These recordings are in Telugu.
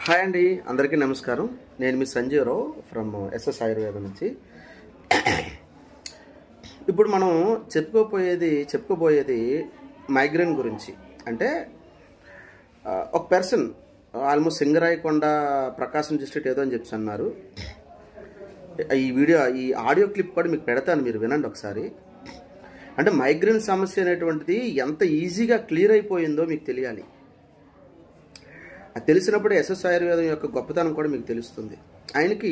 హాయ్ అండి, అందరికీ నమస్కారం. నేను మీ సంజీవరావు ఫ్రమ్ ఎస్ఎస్ ఆయుర్వేదం నుంచి. ఇప్పుడు మనం చెప్పుకోబోయేది మైగ్రేన్ గురించి. అంటే ఒక పర్సన్ ఆల్మోస్ట్ సింగరాయకొండ ప్రకాశం డిస్ట్రిక్ట్ ఏదో అని చెప్పి అన్నారు. ఈ ఆడియో క్లిప్ కూడా మీకు పెడతాను, మీరు వినండి ఒకసారి. అంటే మైగ్రేన్ సమస్య అనేటువంటిది ఎంత ఈజీగా క్లియర్ అయిపోయిందో మీకు తెలియాలి. అది తెలిసినప్పుడు ఎస్ఎస్ ఆయుర్వేదం యొక్క గొప్పతనం కూడా మీకు తెలుస్తుంది. ఆయనకి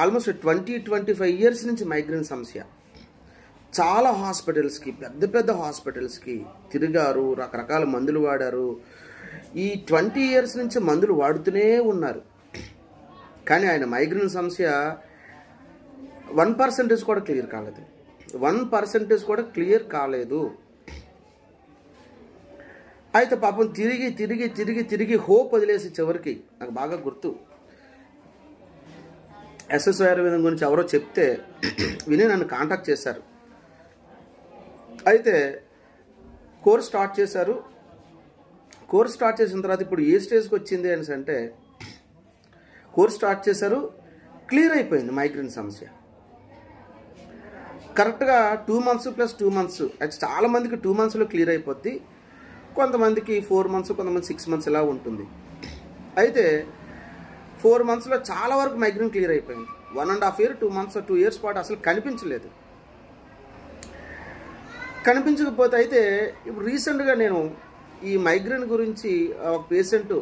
ఆల్మోస్ట్ 20-25 ఇయర్స్ నుంచి మైగ్రేన్ సమస్య. చాలా హాస్పిటల్స్కి, పెద్ద హాస్పిటల్స్కి తిరిగారు, రకరకాల మందులు వాడారు. ఈ 20 ఇయర్స్ నుంచి మందులు వాడుతూనే ఉన్నారు. కానీ ఆయన మైగ్రేన్ సమస్య 1% కూడా క్లియర్ కాలేదు. 1% కూడా క్లియర్ కాలేదు. అయితే పాపం తిరిగి హోప్ వదిలేసి చివరికి, నాకు బాగా గుర్తు, ఎస్ఎస్ ఆయుర్వేదం గురించి ఎవరో చెప్తే విని నన్ను కాంటాక్ట్ చేశారు. అయితే కోర్స్ స్టార్ట్ చేశారు. కోర్స్ స్టార్ట్ చేసిన తర్వాత ఇప్పుడు ఏ స్టేజ్కి వచ్చింది అని అంటే, కోర్స్ స్టార్ట్ చేశారు, క్లియర్ అయిపోయింది మైగ్రేన్ సమస్య. కరెక్ట్గా 2 months + 2 months. అయితే చాలామందికి 2 monthsలో క్లియర్ అయిపోద్ది, కొంతమందికి 4 months, కొంతమంది 6 months ఇలా ఉంటుంది. అయితే 4 monthsలో చాలా వరకు మైగ్రేన్ క్లియర్ అయిపోయింది. 1.5 year, 2 months, 2 years పాటు అసలు కనిపించలేదు. కనిపించకపోతే అయితే ఇప్పుడు రీసెంట్గా నేను ఈ మైగ్రేన్ గురించి ఒక పేషెంట్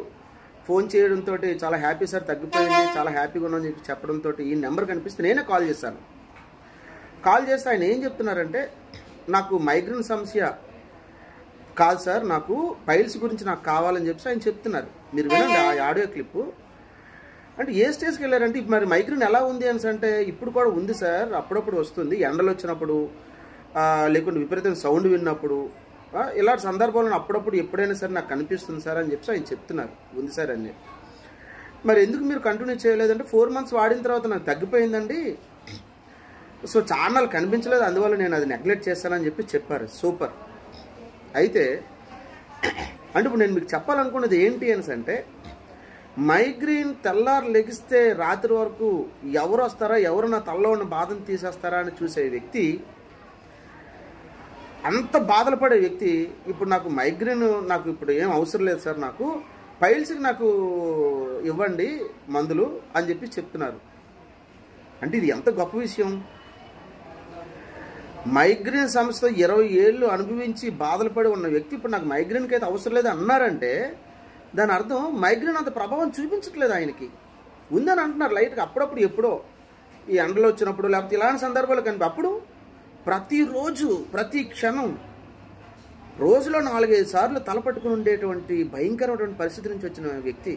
ఫోన్ చేయడంతో చాలా హ్యాపీ సార్, తగ్గిపోయింది, చాలా హ్యాపీగా ఉన్నామని చెప్పి చెప్పడంతో ఈ నెంబర్ కనిపిస్తే నేనే కాల్ చేశాను. కాల్ చేస్తే ఆయన ఏం చెప్తున్నారంటే, నాకు మైగ్రేన్ సమస్య కాదు సార్, నాకు పైల్స్ గురించి నాకు కావాలని చెప్పి ఆయన చెప్తున్నారు. మీరు వినండి ఆ ఆడియో క్లిప్పు. అంటే ఏ స్టేజ్కి వెళ్ళారంటే, మరి మైగ్రేన్ ఎలా ఉంది అని అంటే, ఇప్పుడు కూడా ఉంది సార్, అప్పుడప్పుడు వస్తుంది, ఎండలు వచ్చినప్పుడు, లేకుంటే విపరీతమైన సౌండ్ విన్నప్పుడు, ఇలాంటి సందర్భాలను అప్పుడప్పుడు ఎప్పుడైనా సరే నాకు కనిపిస్తుంది సార్ అని చెప్పి ఆయన చెప్తున్నారు. ఉంది సార్ అని. మరి ఎందుకు మీరు కంటిన్యూ చేయలేదంటే, 4 months వాడిన తర్వాత నాకు తగ్గిపోయిందండి, సో ఛానల్ కనిపించలేదు, అందువల్ల నేను అది నెగ్లెక్ట్ చేస్తానని చెప్పి చెప్పారు. సూపర్. అయితే అంటే ఇప్పుడు నేను మీకు చెప్పాలనుకున్నది ఏంటి అని అంటే, మైగ్రేన్ తెల్లారు లెగిస్తే రాత్రి వరకు ఎవరు వస్తారా, ఎవరు నా తలలో ఉన్న బాధను తీసేస్తారా అని చూసే వ్యక్తి, అంత బాధలు పడే వ్యక్తి, ఇప్పుడు నాకు మైగ్రేన్, నాకు ఇప్పుడు ఏం అవసరం లేదు సార్, నాకు పైల్స్కి నాకు ఇవ్వండి మందులు అని చెప్పి చెప్తున్నారు. అంటే ఇది ఎంత గొప్ప విషయం. మైగ్రేన్ సమస్యతో 20 ఏళ్ళు అనుభవించి బాధలు పడి ఉన్న వ్యక్తి ఇప్పుడు నాకు మైగ్రేన్కి అయితే అవసరం లేదు అన్నారంటే, దాని అర్థం మైగ్రేన్ అంత ప్రభావం చూపించట్లేదు ఆయనకి, ఉందని అంటున్నారు లైట్గా. అప్పుడప్పుడు ఎప్పుడో ఈ ఎండలో వచ్చినప్పుడు, లేకపోతే ఇలాంటి సందర్భాలు అప్పుడు ప్రతిరోజు, ప్రతి క్షణం, రోజులో 4-5 సార్లు తలపట్టుకుని ఉండేటువంటి భయంకరమైనటువంటి పరిస్థితి నుంచి వచ్చిన వ్యక్తి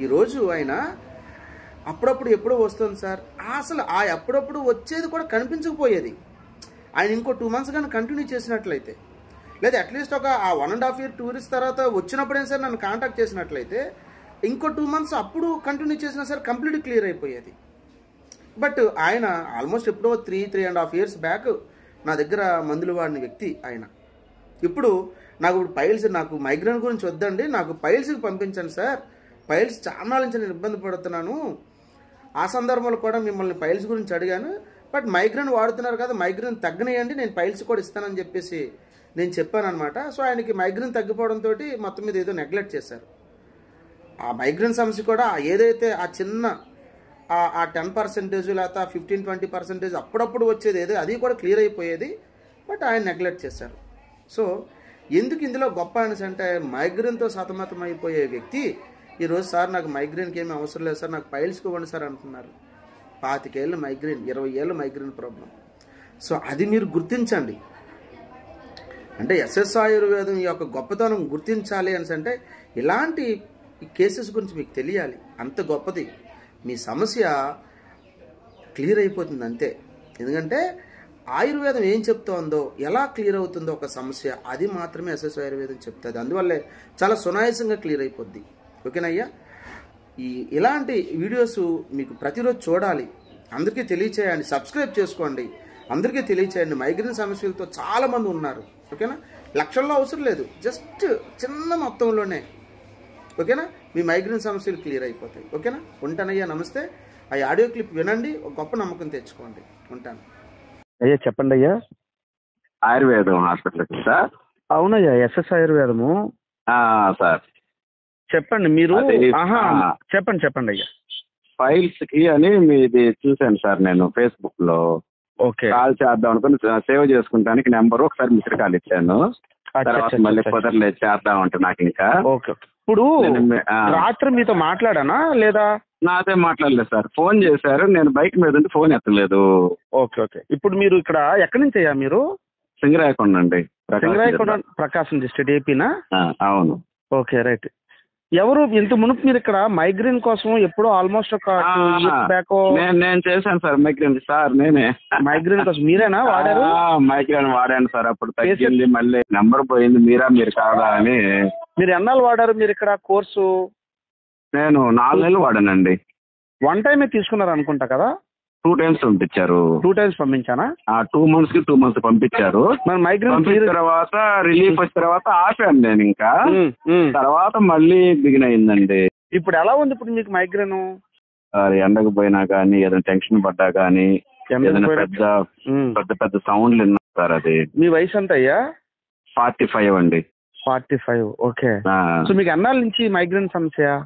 ఈరోజు ఆయన అప్పుడప్పుడు ఎప్పుడో వస్తుంది సార్. అసలు ఆ అప్పుడప్పుడు వచ్చేది కూడా కనిపించకపోయేది. ఆయన ఇంకో 2 months కానీ కంటిన్యూ చేసినట్లయితే, లేదా అట్లీస్ట్ ఒక 1.5 year, 2 years తర్వాత వచ్చినప్పుడైనా సరే నన్ను కాంటాక్ట్ చేసినట్లయితే, ఇంకో 2 months అప్పుడు కంటిన్యూ చేసినా సరే కంప్లీట్ క్లియర్ అయిపోయేది. బట్ ఆయన ఆల్మోస్ట్ ఎప్పుడో 3.5 years బ్యాక్ నా దగ్గర మందులు వాడిన వ్యక్తి ఆయన. ఇప్పుడు నాకు పైల్స్, నాకు మైగ్రేన్ గురించి వద్దండి, నాకు పైల్స్కి పంపించండి సార్, పైల్స్ చాలా నుంచి నేను ఇబ్బంది పడుతున్నాను, ఆ సందర్భంలో కూడా మిమ్మల్ని పైల్స్ గురించి అడిగాను, బట్ మైగ్రేన్ వాడుతున్నారు కదా, మైగ్రేన్ తగ్గనియండి, నేను పైల్స్ కూడా ఇస్తానని చెప్పేసి నేను చెప్పాను అనమాట. సో ఆయనకి మైగ్రేన్ తగ్గిపోవడంతో మొత్తం మీద ఏదో నెగ్లెక్ట్ చేశారు. ఆ మైగ్రేన్ సమస్య కూడా ఏదైతే ఆ చిన్న ఆ 10% లేకపోతే 15-20% అప్పుడప్పుడు వచ్చేది ఏదో, అది కూడా క్లియర్ అయిపోయేది, బట్ ఆయన నెగ్లెక్ట్ చేశారు. సో ఎందుకు ఇందులో గొప్ప అనేసి అంటే, మైగ్రేన్తో సతమతం అయిపోయే వ్యక్తి ఈరోజు సార్ నాకు మైగ్రేన్కి ఏమీ అవసరం లేదు సార్, నాకు పైల్స్కి ఇవ్వండి సార్ అంటున్నారు. 25 ఏళ్ళు మైగ్రేన్, 20 ఏళ్ళు మైగ్రేన్ ప్రాబ్లం. సో అది మీరు గుర్తించండి. అంటే ఎస్ఎస్ ఆయుర్వేదం యొక్క గొప్పతనం గుర్తించాలి అని అంటే, ఇలాంటి కేసెస్ గురించి మీకు తెలియాలి. అంత గొప్పది. మీ సమస్య క్లియర్ అయిపోతుంది అంతే. ఎందుకంటే ఆయుర్వేదం ఏం చెప్తోందో, ఎలా క్లియర్ అవుతుందో ఒక సమస్య, అది మాత్రమే ఎస్ఎస్ ఆయుర్వేదం చెప్తుంది. అందువల్లే చాలా సునాయాసంగా క్లియర్ అయిపోద్ది. ఓకేనయ్యా. ఇలాంటి వీడియోస్ మీకు ప్రతిరోజు చూడాలి, అందరికీ తెలియచేయండి, సబ్స్క్రైబ్ చేసుకోండి, అందరికీ తెలియచేయండి. మైగ్రేన్ సమస్యలతో చాలామంది ఉన్నారు. ఓకేనా. లక్షల్లో అవసరం లేదు, జస్ట్ చిన్న మొత్తంలోనే ఓకేనా? మీ మైగ్రేన్ సమస్యలు క్లియర్ అయిపోతాయి. ఓకేనా? ఉంటానయ్యా, నమస్తే. ఆ ఆడియో క్లిప్ వినండి, ఒక గొప్ప నమ్మకం తెచ్చుకోండి. ఉంటాను అయ్యా. చెప్పండి అయ్యా. ఆయుర్వేదం హాస్పిటల్ సార్? అవునయ్యా, ఎస్ఎస్ ఆయుర్వేదము సార్. చెప్పండి మీరు. చెప్పండి అయ్యా. ఫైల్స్ కి అని మీది చూశాను సార్ నేను ఫేస్బుక్ లో. ఓకే. కాల్ చేద్దాం అనుకుని సేవ్ చేసుకుంటానికి నెంబర్ ఒకసారి మిస్డ్ కాల్ ఇచ్చాను. తర్వాత మళ్ళీ కుదరలేదు చేద్దాం అంటే నాకు ఇంకా. ఓకే. ఇప్పుడు రాత్రి మీతో మాట్లాడానా లేదా? నాతో మాట్లాడలేదు సార్. ఫోన్ చేశారు, నేను బైక్ మీద ఉండి ఫోన్ ఎత్తలేదు. Okay okay. ఇప్పుడు మీరు ఇక్కడ ఎక్కడి నుంచి అయ్యా? మీరు సింగరాయకొండ అండి. సింగరాయకొండ, ప్రకాశం డిస్ట్రిక్ట్, ఏపీనా? అవును. Okay, right. ఎవరు ఇంత మునుపు మీరు ఇక్కడ మైగ్రేన్ కోసం ఎప్పుడో ఆల్మోస్ట్ ఒక బ్యాక్ నేను చేశాను సార్ మైగ్రేన్. సార్ నేనే మైగ్రేన్ కోసం మీరేనా వాడారు? మైగ్రేన్ వాడాను సార్. అప్పుడు తగ్గింది, మళ్ళీ నెంబర్ పోయింది. మీరు కాదా అని. మీరు ఎన్నాళ్ళు వాడారు మీరు ఇక్కడ కోర్సు? నేను 4 నెలలు వాడానండి. 1 టైమే తీసుకున్నారు అనుకుంటా కదా? 2 times పంపించారు. 2 times పంపించానా? 2 months కి 2 months పంపించారు. మరి మైగ్రేన్ తర్వాత రిలీఫ్ వచ్చిన తర్వాత ఆపాను నేను ఇంకా. తర్వాత మళ్ళీ బిగిన్ అయిందండి. ఇప్పుడు ఎలా ఉంది ఇప్పుడు మీకు మైగ్రేన్? ఎండకు పోయినా కానీ, ఏదైనా టెన్షన్ పడ్డా కానీ, ఏదైనా పెద్ద పెద్ద సౌండ్లు విన్నా సార్. అది. మీ వయసు ఎంత అయ్యా? 45 అండి. 45. ఓకే. సో మీకు ఎన్నాళ్ళ నుంచి మైగ్రేన్ సమస్య?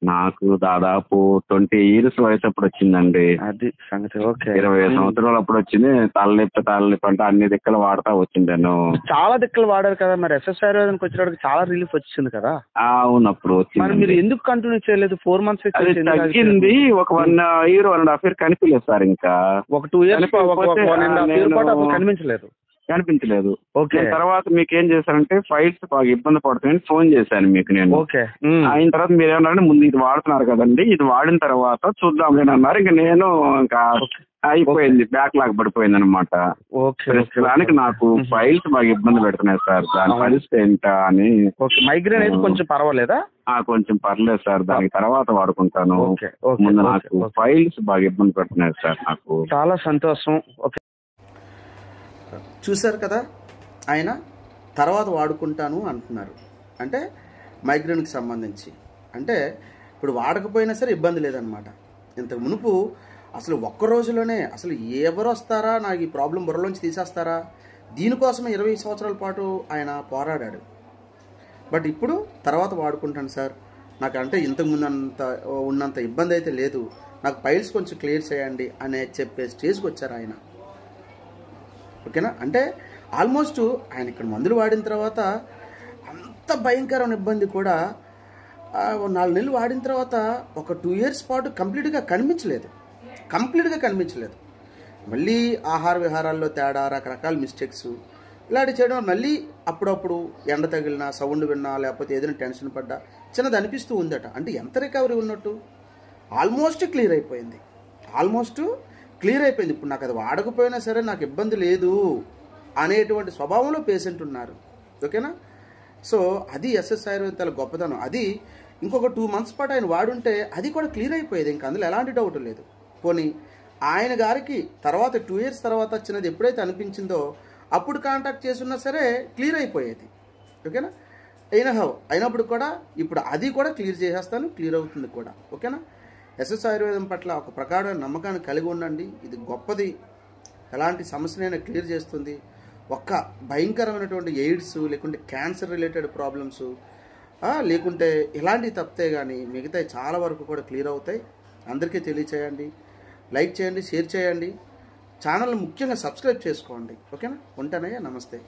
నాకు దాదాపు 20 years వయసు అప్పుడు వచ్చిందండి. అది సంగతి. ఓకే. 20 సంవత్సరాలు అప్పుడు వచ్చింది. తలనొప్పి అంటే అన్ని దిక్కులు వాడతా వచ్చిందాను. చాలా దిక్కులు వాడారు కదా. మరి ఎస్ఎస్ ఆయుర్వేదానికి వచ్చేటప్పుడు చాలా రిలీఫ్ వచ్చింది కదా? అవును, అప్పుడు వచ్చింది. మరి మీరు ఎందుకు కంటిన్యూ చేయలేదు? 4 months తగ్గింది. ఒక 1 year 1.5 year కనిపించలేదు సార్. ఇంకా ఒక 2 years 1.5 year పాటు కనిపించలేదు. ఓకే. తర్వాత మీకు ఏం చేశారంటే ఫైల్స్ బాగా ఇబ్బంది పడుతున్నాయని ఫోన్ చేశాను మీకు నేను. ఓకే. అయిన తర్వాత మీరు ఏమన్నారంటే ముందు ఇది వాడుతున్నారు కదండి, ఇది వాడిన తర్వాత చూద్దాం అన్నారు. ఇంకా నేను ఇంకా అయిపోయింది, బ్యాక్ లాగ్ పడిపోయింది అనమాట. దానికి నాకు ఫైల్స్ బాగా ఇబ్బంది పెడుతున్నాయి సార్. దాని పరిస్థితి ఏంటా అని. మైగ్రేన్ అయితే కొంచెం పర్వాలేదా? కొంచెం పర్లేదు సార్. దానికి తర్వాత వాడుకుంటాను. ముందు నాకు ఫైల్స్ బాగా ఇబ్బంది పెడుతున్నాయి సార్. నాకు చాలా సంతోషం. చూశారు కదా, ఆయన తర్వాత వాడుకుంటాను అంటున్నారు. అంటే మైగ్రేన్కి సంబంధించి అంటే ఇప్పుడు వాడకపోయినా సరే ఇబ్బంది లేదనమాట. ఇంతకు మునుపు అసలు ఒక్క రోజులోనే అసలు ఎవరు వస్తారా, నాకు ఈ ప్రాబ్లం బుర్రలోంచి తీసేస్తారా, దీనికోసమే 20 సంవత్సరాల పాటు ఆయన పోరాడాడు. బట్ ఇప్పుడు తర్వాత వాడుకుంటాను సార్, నాకు అంటే ఇంతకుముందు ఉన్నంత ఇబ్బంది అయితే లేదు, నాకు పైల్స్ కొంచెం క్లియర్ చేయండి అనే చెప్పే స్టేజ్కి వచ్చారు ఆయన. ఓకేనా? అంటే ఆల్మోస్ట్ ఆయన ఇక్కడ మందులు వాడిన తర్వాత అంత భయంకరమైన ఇబ్బంది కూడా 4 నెలలు వాడిన తర్వాత ఒక 2 years పాటు కంప్లీట్గా కనిపించలేదు. మళ్ళీ ఆహార విహారాల్లో తేడా, రకరకాల మిస్టేక్స్ ఇలాంటివి చేయడం, మళ్ళీ అప్పుడప్పుడు ఎండ తగిలినా, సౌండ్ విన్నా, లేకపోతే ఏదైనా టెన్షన్ పడ్డా చిన్నది అనిపిస్తూ ఉందట. అంటే ఎంత రికవరీ ఉన్నట్టు? ఆల్మోస్ట్ క్లియర్ అయిపోయింది. ఇప్పుడు నాకు అది వాడకపోయినా సరే నాకు ఇబ్బంది లేదు అనేటువంటి స్వభావంలో పేషెంట్ ఉన్నారు. ఓకేనా? సో అది ఎస్ఎస్ ఆయుర్వేదాల గొప్పతనం. అది ఇంకొక 2 months పాటు ఆయన వాడుంటే అది కూడా క్లియర్ అయిపోయేది. ఇంకా అందులో ఎలాంటి డౌట్ లేదు. పోనీ ఆయన గారికి తర్వాత 2 years తర్వాత వచ్చినది ఎప్పుడైతే అనిపించిందో అప్పుడు కాంటాక్ట్ చేసున్నా సరే క్లియర్ అయిపోయేది. ఓకేనా? అయినప్పుడు కూడా ఇప్పుడు అది కూడా క్లియర్ చేసేస్తాను, క్లియర్ అవుతుంది కూడా. ఓకేనా? ఎస్ఎస్ ఆయుర్వేదం పట్ల ఒక ప్రకారమైన నమ్మకాన్ని కలిగి ఉండండి. ఇది గొప్పది, ఎలాంటి సమస్యనైనా క్లియర్ చేస్తుంది. ఒక్క భయంకరమైనటువంటి ఎయిడ్స్ లేకుంటే క్యాన్సర్ రిలేటెడ్ ప్రాబ్లమ్స్ లేకుంటే ఇలాంటివి తప్పితే కానీ మిగతా చాలా వరకు కూడా క్లియర్ అవుతాయి. అందరికీ తెలియచేయండి, లైక్ చేయండి, షేర్ చేయండి, ఛానల్ ముఖ్యంగా సబ్స్క్రైబ్ చేసుకోండి. ఓకేనా? ఉంటానయ్యా, నమస్తే.